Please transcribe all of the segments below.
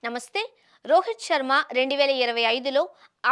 నమస్తే. రోహిత్ శర్మ 2025లో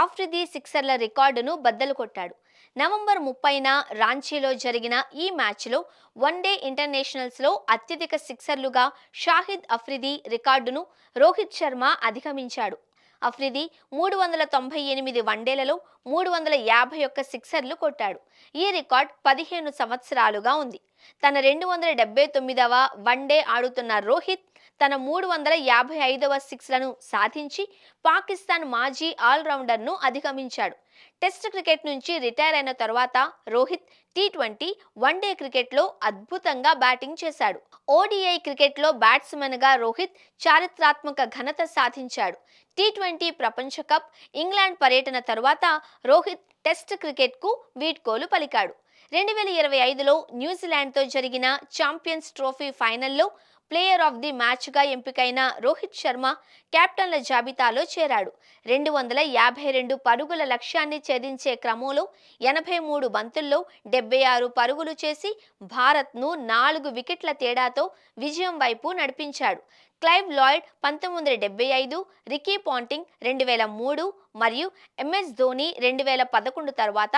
ఆఫ్రిదీ సిక్సర్ల రికార్డును బద్దలు కొట్టాడు. నవంబర్ 30న రాంచీలో జరిగిన ఈ మ్యాచ్లో వన్డే ఇంటర్నేషనల్స్లో అత్యధిక సిక్సర్లుగా షాహిద్ అఫ్రిది రికార్డును రోహిత్ శర్మ అధిగమించాడు. అఫ్రిది 398 వన్డేలలో 351 సిక్సర్లు కొట్టాడు. ఈ రికార్డ్ 15 సంవత్సరాలుగా ఉంది. తన 279వ వన్డే ఆడుతున్న రోహిత్ తన 355వ సిక్స్లను సాధించి పాకిస్తాన్ మాజీ ఆల్రౌండర్ను అధిగమించాడు. టెస్ట్ క్రికెట్ నుంచి రిటైర్ అయిన తర్వాత రోహిత్ టీ20, వన్డే క్రికెట్లో అద్భుతంగా బ్యాటింగ్ చేశాడు. ఓడిఐ క్రికెట్లో బ్యాట్స్మెన్గా రోహిత్ చారిత్రాత్మక ఘనత సాధించాడు. టీ20 ప్రపంచ కప్, ఇంగ్లాండ్ పర్యటన తరువాత రోహిత్ టెస్ట్ క్రికెట్కు వీడ్కోలు పలికాడు. 2025లో న్యూజిలాండ్తో జరిగిన ఛాంపియన్స్ ట్రోఫీ ఫైనల్లో ప్లేయర్ ఆఫ్ ది మ్యాచ్గా ఎంపికైన రోహిత్ శర్మ కెప్టెన్ల జాబితాలో చేరాడు. 252 పరుగుల లక్ష్యాన్ని ఛేదించే క్రమంలో 83 బంతుల్లో 76 పరుగులు చేసి భారత్ను 4 వికెట్ల తేడాతో విజయం వైపు నడిపించాడు. క్లైవ్ లాయిడ్ 1975, రికీ పాంటింగ్ 2003 మరియు ఎంఎస్ ధోని 2011 తర్వాత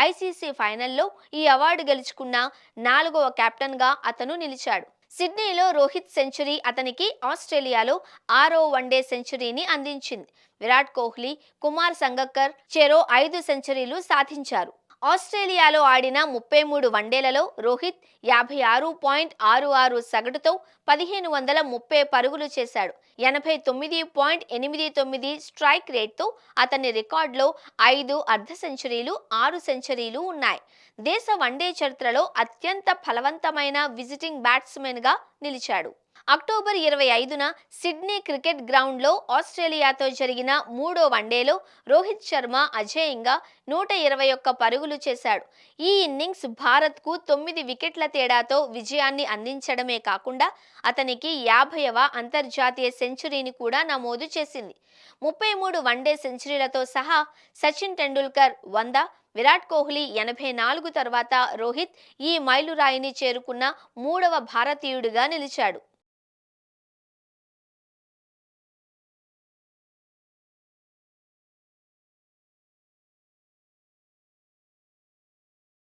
ఐసీసీ ఫైనల్లో ఈ అవార్డు గెలుచుకున్న 4వ కెప్టెన్గా అతను నిలిచాడు. సిడ్నీలో రోహిత్ సెంచరీ అతనికి ఆస్ట్రేలియాలో 6వ వన్డే సెంచరీని అందించింది. విరాట్ కోహ్లీ, కుమార్ సంగక్కర్ చెరో 5 సెంచరీలు సాధించారు. ఆస్ట్రేలియాలో ఆడిన 33 వన్డేలలో రోహిత్ 56.66 సగటుతో 1530 పరుగులు చేశాడు. 89.89 స్ట్రైక్ రేట్తో అతని రికార్డులో 5 అర్ధ సెంచరీలు, 6 సెంచరీలు ఉన్నాయి. దేశ వన్డే చరిత్రలో అత్యంత ఫలవంతమైన విజిటింగ్ బ్యాట్స్మెన్గా నిలిచాడు. అక్టోబర్ 25న సిడ్నీ క్రికెట్ గ్రౌండ్లో ఆస్ట్రేలియాతో జరిగిన 3వ వన్డేలో రోహిత్ శర్మ అజేయంగా 121 పరుగులు చేశాడు. ఈ ఇన్నింగ్స్ భారత్కు 9 వికెట్ల తేడాతో విజయాన్ని అందించడమే కాకుండా అతనికి 50వ అంతర్జాతీయ సెంచరీని కూడా నమోదు చేసింది. 33 వన్డే సెంచరీలతో సహా సచిన్ టెండూల్కర్ 100, విరాట్ కోహ్లీ 84 తర్వాత రోహిత్ ఈ మైలురాయిని చేరుకున్న 3వ భారతీయుడిగా నిలిచాడు.